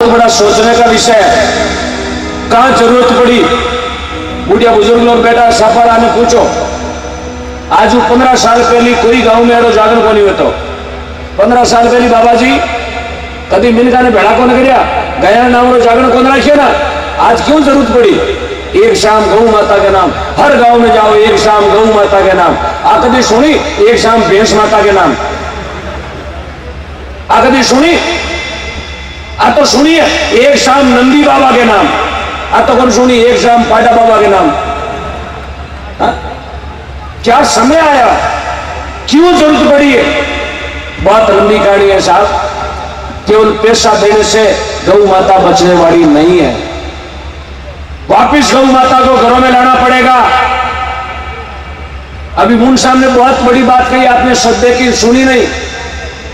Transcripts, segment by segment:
बड़ा सोचने का विषय है। कहां जरूरत पड़ी, बुढ़िया बुजुर्ग लोग बैठा सापारा ने पूछो। आज 15 साल पहली कोई गांव में एडो जागरण को नहीं होतो। 15 साल पहली बाबा जी कभी मिनका ने भेड़ा को न करिया, गया नाम रो जागरण को राखिए ना। आज क्यों जरूरत पड़ी? एक शाम गौ माता के नाम, हर गांव में जाओ एक शाम गौ माता के नाम। आ कभी सुनी एक शाम भैंस माता के नाम? आ कभी सुनी? आ तो सुनिए एक शाम नंदी बाबा के नाम। आ तो कौन सुनी एक शाम पाडा बाबा के नाम? हा? क्या समय आया, क्यों जरूरत पड़ी है? बहुत लंबी कहानी है साहब। केवल पैसा देने से गौ माता बचने वाली नहीं है। वापिस गौ माता को घरों में लाना पड़ेगा। अभी मुन साहब ने बहुत बड़ी बात कही, आपने श्रद्धे की सुनी नहीं,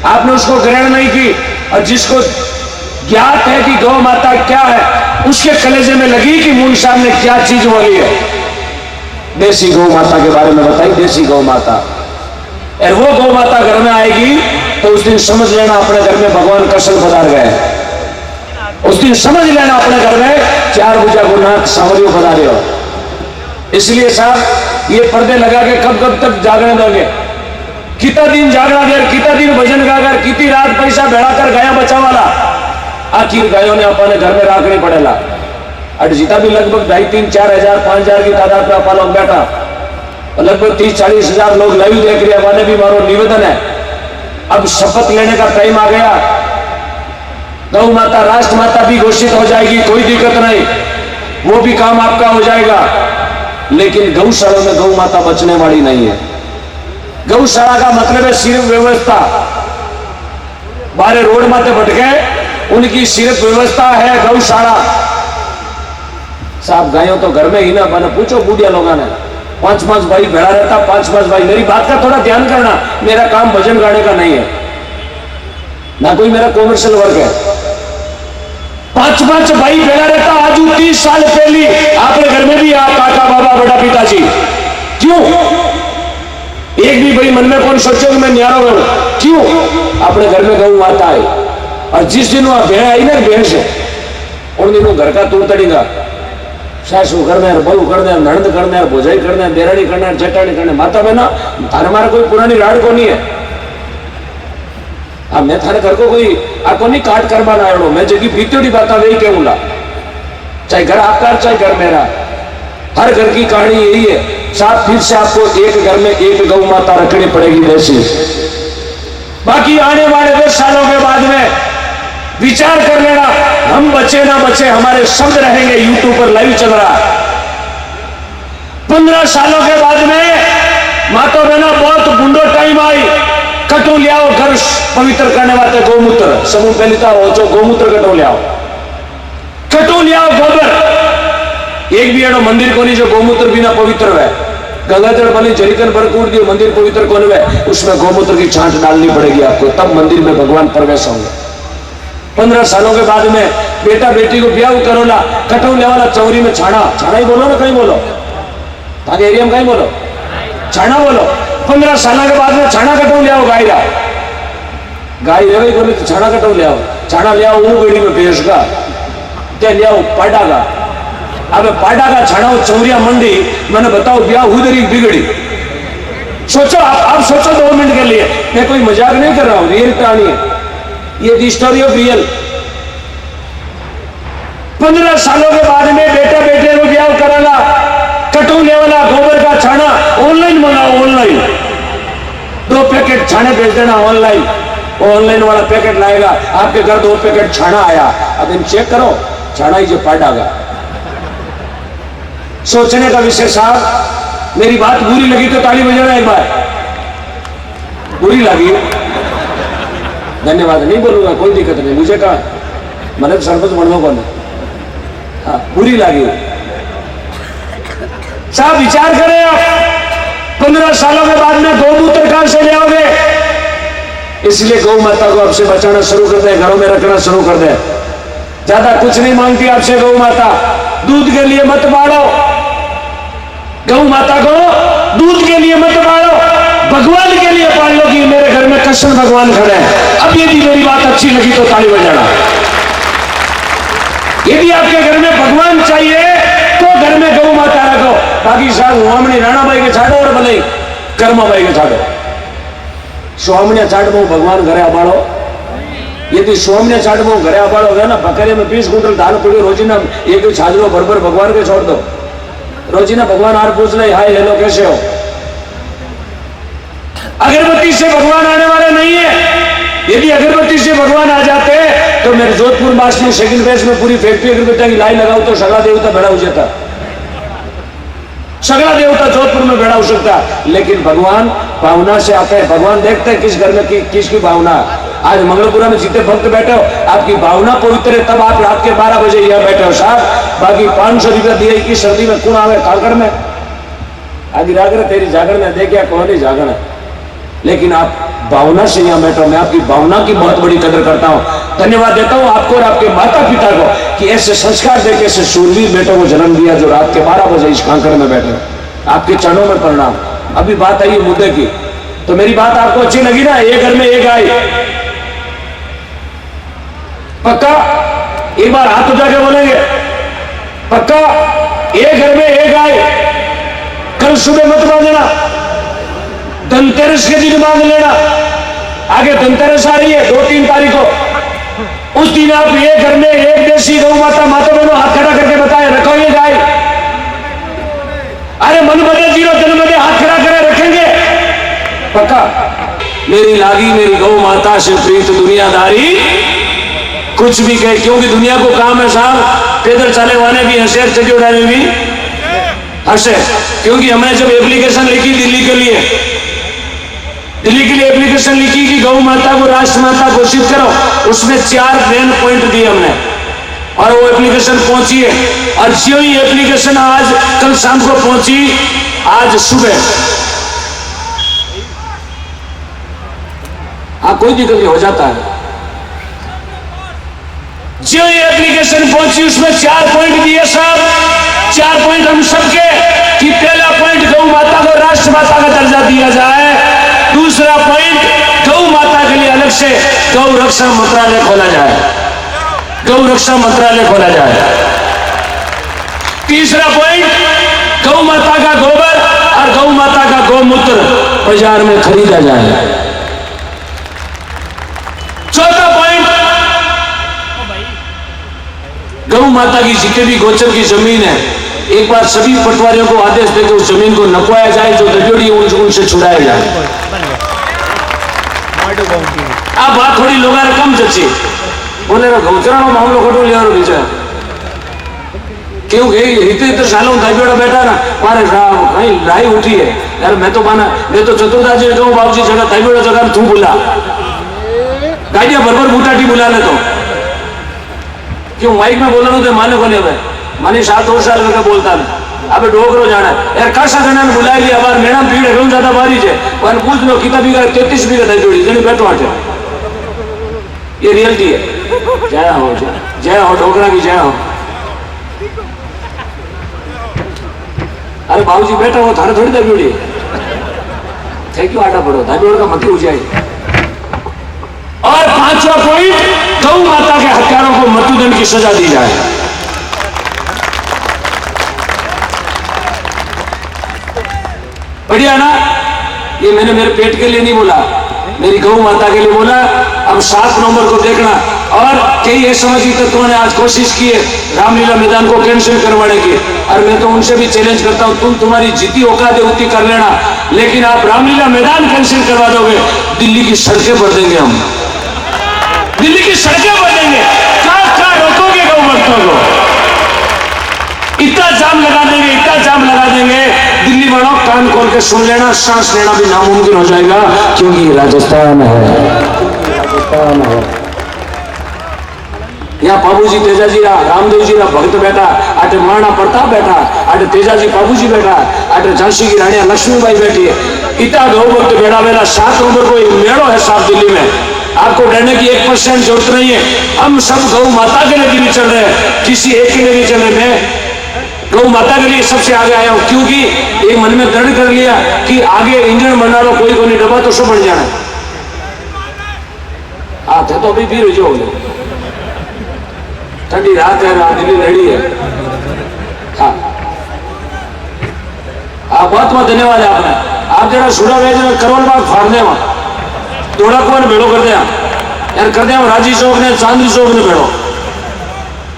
आपने उसको ग्रहण नहीं की। और जिसको ज्ञात है कि गौ माता क्या है, उसके कलेजे में लगी कि मुन साहब ने क्या चीज बोली है। देसी गौ माता के बारे में बताई, देसी गौ माता। और वो गौ माता घर में आएगी तो उस दिन समझ लेना अपने घर में भगवान कृष्ण पधार गए। उस दिन समझ लेना अपने घर में 4 भुजा गुरुनाथ सांवरियों पधारे हो। इसलिए साहब ये पर्दे लगा के कब कब तक जागरण दोगे? कितना दिन जागना देर, कितना दिन भजन गाकर, कितनी रात पैसा भेड़ा कर गया बचा वाला। आखिर गायों ने अपने घर में राखनी पड़ेगा। अटजीता भी लगभग 2,500, 4,000, 5,000 की तादाद में अपना लोग बैठा, लगभग 30-40 हजार लोग लाइव देख रहे। हमारे भी मारो निवेदन है, अब शपथ लेने का टाइम आ गया। गौ माता राष्ट्र माता भी घोषित हो जाएगी, कोई दिक्कत नहीं, वो भी काम आपका हो जाएगा। लेकिन गौशाला में गौ माता बचने वाली नहीं है। गौशाला का मतलब है सिर्फ व्यवस्था। बारे रोड माते भटके, उनकी सिर्फ व्यवस्था है गौशाला। साहब गायों तो घर में ही ना बने, पूछो बूढ़िया लोगों ने। 5-5 भाई भेड़ा रहता, 5-5 भाई। मेरी बात का थोड़ा ध्यान करना, मेरा काम भजन गाने का नहीं है ना कोई मेरा कॉमर्शियल वर्क है। 5-5 भाई भेड़ा रहता। आज 30 साल पहले आपके घर में भी आ काका बाबा बड़ा पिताजी, क्यों? एक भी भाई मन में कौन सोचो कि मैं न्यारा हूं? क्यों? अपने घर में गौ माता है। और जिस दिन वहां भेड़ आई ना, भैंस है, उन दिनों घर का तूड़ तड़ेगा। सासू करने, बहू करने, नणंद करने, भोजाई करने, देरानी करने, जेठानी करने। माता बहना थारे मारे कोई पुरानी राड को नहीं है। मैं थारे घर को कोई आपको नहीं काट करवा ना आयो। मैं जगी बीती बात वही कहूंगा, चाहे घर आपका चाहे घर मेरा, हर घर की कहानी यही है। साथ फिर से आपको एक घर में एक गौ माता रखनी पड़ेगी देसी। बाकी आने वाले 10 सालों के बाद में विचार कर लेना, हम बचे ना बचे हमारे शब्द रहेंगे। यूट्यूब पर लाइव चल रहा है। 15 सालों के बाद में मातो बहना बहुत गुंडो टाइम आई। कटो ले आओ, घर पवित्र करने वाले गौमूत्र समूह पहले तो गौमूत्र कटो ले आओ, कटो ले आओ गोबर। एक भी एडो मंदिर को नहीं जो गौमूत्र बिना पवित्र है। गंगाजल बनी जरिकन भरपूर दिए, मंदिर पवित्र कौन है? उसमें गौमूत्र की छांट डालनी पड़ेगी आपको, तब मंदिर में भगवान प्रवेश होंगे। 15 सालों के बाद में बेटा बेटी को ब्याह करोला, कटो ले वाला चौरी में छाना, छाना ही बोलो ना, कहीं बोलो, ताकि एरिया में कहीं बोलो, छाना बोलो। 15 साल के बाद में छाना कटो ले आओ, गाय गाय रही बोले तो छाना कटो ले आओ, छाना ले आओ वो बेड़ी में भैंस का, क्या ले आओ पाडा का। अब पाडा का छाना चौरिया मंडी, मैंने बताओ ब्याह उधर ही बिगड़ी। सोचो आप सोचो 2 मिनट के लिए, मैं कोई मजाक नहीं कर रहा हूं, रियल कहानी है ये, दी स्टोरी ऑफ रियल। 15 सालों के बाद में बेटा बेटे को ब्याह कराला, कटो ले वाला गोबर का छाना ऑनलाइन मंगाओ, ऑनलाइन 2 पैकेट छाने भेज देना ऑनलाइन। ऑनलाइन वाला पैकेट लाएगा आपके घर, 2 पैकेट छाना आया। अब इन चेक करो, छाना ही जो पाडागा। सोचने का विषय साहब। मेरी बात बुरी लगी तो ताली बजाना एक बार। बुरी लगी धन्यवाद, नहीं बोलूंगा, कोई दिक्कत नहीं। मुझे कहा मैंने सरपंच बनना कौन है? हाँ, बुरी लगी साहब। विचार करें आप, 15 सालों के बाद में गौमूत्र कहां से ले आओगे? इसलिए गौ माता को आपसे बचाना शुरू कर दे, घरों में रखना शुरू कर दे। ज्यादा कुछ नहीं मांगती आपसे गौ माता। दूध के लिए मत बाढ़ो गौ माता को, दूध के लिए मत बाढ़ो, भगवान के लिए पाल लो कि मेरे घर में कृष्ण भगवान खड़े हैं। अब यदि मेरी बात अच्छी लगी तो ताली बजाना। यदि आपके घर में भगवान चाहिए तो घर में गौ माता रखो, बाकी साहब स्वामी राणा भाई के छाड़ो और भले कर्मा भाई के छाड़ो। स्वामी छाड़बो भगवान घरे आबाड़ो, यदि स्वामी छाड़बो घरे आबाड़ो है ना, बकरे में 20 कुंटल धान पड़ो, रोजीना एक छाजरो भर भगवान के छोड़ दो। रोजीना भगवान आर पूछ ले, हाय हेलो कैसे हो। अगरबत्ती से भगवान आने वाले नहीं है। यदि अगरबत्ती से भगवान आ जाते तो मेरे जोधपुर मास में सेकंड बेस में पूरी फैक्ट्री अगरबत्ती की लाई लगाओ तो सगला देवता बेड़ा हो जाता, सगला देवता जोधपुर में बेड़ा हो सकता। लेकिन भगवान भावना से आते हैं, भगवान देखते हैं किस घर में किसकी भावना। आज मंगलपुरा में जितने भक्त बैठे हो, आपकी भावना पवित्र है, तब आप रात के 12 बजे यहाँ बैठे हो साहब। बाकी 500 रुपया दिए की सर्दी में कौन आवे कागड़ में, आगे रागर तेरी जागरण में देखिए कौन ही जागरण है, लेकिन आप भावना से यहाँ बैठो। मैं आपकी भावना की बहुत बड़ी कदर करता हूँ, धन्यवाद देता हूँ आपको और आपके माता पिता को कि ऐसे संस्कार देके ऐसे शूरवीर बेटों को जन्म दिया जो रात के 12 बजे इस कांकड़ में बैठे। आपके चरणों में प्रणाम। अभी बात आई मुद्दे की, तो मेरी बात आपको अच्छी लगी ना। एक घर में एक गाय, पक्का एक बार हाथ उठा के बोलेंगे पक्का। एक घर में एक गाय, कल सुबह मत बांधना, धनतेरस के दिन बांध लेना। आगे धनतेरस आ रही है 2-3 तारीख को, उस दिन आप एक घर में एक देशी गौ माता, माता बहनों हाथ खड़ा करके बताए रखो ये गाय। अरे मन बदे जीरो जन बदे हाथ खड़ा करे रखेंगे पक्का। मेरी लागी मेरी गौ माता से प्रीत दुनियादारी कुछ भी कहे, क्योंकि दुनिया को काम है साहब, पैदल चले वाले भी हंसे, चढ़े उड़ाने भी हंसे। क्योंकि हमने जब एप्लीकेशन लिखी दिल्ली के लिए एप्लीकेशन लिखी कि गौ माता को राष्ट्र माता घोषित करो, उसमें 4 मेन पॉइंट दिए हमने, और वो एप्लीकेशन पहुंची है। और जो ही एप्लीकेशन आज कल शाम को पहुंची, आज सुबह कोई दिक्कत नहीं हो जाता है। जो ये एप्लीकेशन पहुंची उसमें 4 पॉइंट दिए साहब। 4 पॉइंट हम सबके कि पहला पॉइंट गौ माता को राष्ट्र माता का दर्जा दिया जाए। दूसरा पॉइंट गौ माता के लिए अलग से गौ रक्षा मंत्रालय खोला जाए, गौ रक्षा मंत्रालय खोला जाए। तीसरा पॉइंट गौ माता का गोबर और गौ माता का गौमूत्र बाजार में खरीदा जाए। चौथा पॉइंट गौ माता की जितने भी गोचर की जमीन है, एक बार सभी पटवारियों को आदेश देकर उस जमीन को नपवाया जाए, जो दबियोड़ी उनसे छुड़ाया जाए। आप बात थोड़ी लोग कम जची बोले ना गौचरा नो मामलो खटो लिया बीजा क्यों गई इतने सालों दबियोड़ा बैठा ना मारे कहीं लड़ाई उठी है यार। मैं तो चतुर्दास जी कहूँ बाबू जी जगह दबियोड़ा जगह तू बुला गाड़िया बरबर बूटाटी बुला ले, तो क्यों माइक में बोला तो माने को नहीं मानी 7-8 साल का बोलता है। अब डोगरो जाना यार कासा जना ने बुला लिया बार मेरा भीड़ है ज्यादा बारी है पर पूछ लो कितना बीघा 33 बीघा था जोड़ी जनी बैठो आटे, ये रियलिटी है। जय हो डोगरा की जय हो। अरे बाबूजी बैठा हो थाने थोड़ी दबियोड़ी थैंक यू आटा पड़ो दबियोड़ का मत हो जाए। और 5वां पॉइंट गौ माता के हत्यारों को मृत्युदंड की सजा दी जाए। बढ़िया ना, ये मैंने मेरे पेट के लिए नहीं बोला, मेरी गौ माता के लिए बोला। अब 7 नवंबर को देखना। और कई असमाजी तत्वों ने आज कोशिश की है रामलीला मैदान को कैंसिल करवाने की, और मैं तो उनसे भी चैलेंज करता हूं तुम्हारी जितनी औकात है उतनी कर लेना, लेकिन आप रामलीला मैदान कैंसिल करवा दोगे दिल्ली की सड़कें भर देंगे हम, दिल्ली की सड़कें भर देंगे। कहां रोकोगे गौ भक्तों को? इतना जाम लगा देंगे, इतना जाम लगा देंगे दिल्ली वालों कान खोल के सुन लेना, सांस लेना भी नामुमकिन हो जाएगा, क्योंकि राजस्थान है। यहाँ बाबूजी तेजाजी रा रामदेव जी रा भक्त बैठा, आटे महाराणा प्रताप बैठा, आटे तेजाजी बाबूजी बैठा, आटे झांसी की रानी लक्ष्मीबाई बैठी है। इतना गौ भक्त बैठा मेरा 7 नवंबर को मेड़ो है साफ दिल्ली में। आपको डरने की 1% जरूरत नहीं है। हम सब गौ माता के लिए नहीं चल रहे हैं, किसी एक के लिए नहीं चल रहे। मैं गौ माता के लिए सबसे आगे आया हूं, क्योंकि एक मन में दृढ़ कर लिया कि आगे इंजन बनना लो कोई को नहीं डबा तो सब बन जाना। आते तो अभी फिर जो ठंडी रात है, दिल्ली लड़ी है। हाँ आप बहुत बहुत धन्यवाद है आपने। आप जरा सुड़ा वेज में करोल बाग फाड़ दे वहां थोड़ा को भेड़ो कर दे यार, कर दे राजी चौक ने चांदनी चौक ने भेड़ो।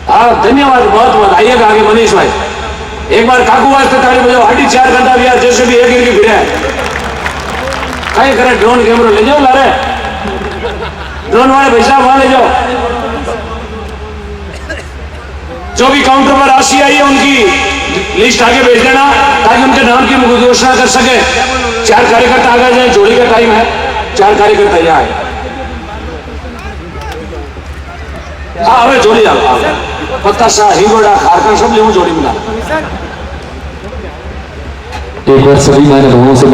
हाँ धन्यवाद बहुत बहुत। आइएगा आगे मनीष भाई, एक बार काकू वास्ते ताली बजाओ। हाडी 4 घंटा भी यार जैसे भी एक गिर के फिरे कहीं करे। ड्रोन कैमरा ले जाओ, लारे ड्रोन वाले भाई साहब वहां ले जाओ। जो भी काउंटर पर राशि आई है उनकी लिस्ट आगे भेज देना ताकि उनके नाम की घोषणा कर सके। 4 कार्यकर्ता आगे जाए, जोड़ी का टाइम है, 4 कार्यकर्ता यहाँ आए। हाँ हमें जोड़ी आओ, पत्ता शाह हिंगोड़ा खारकर सब ले जोड़ी मिला। एक बार सभी मान्य लोगों से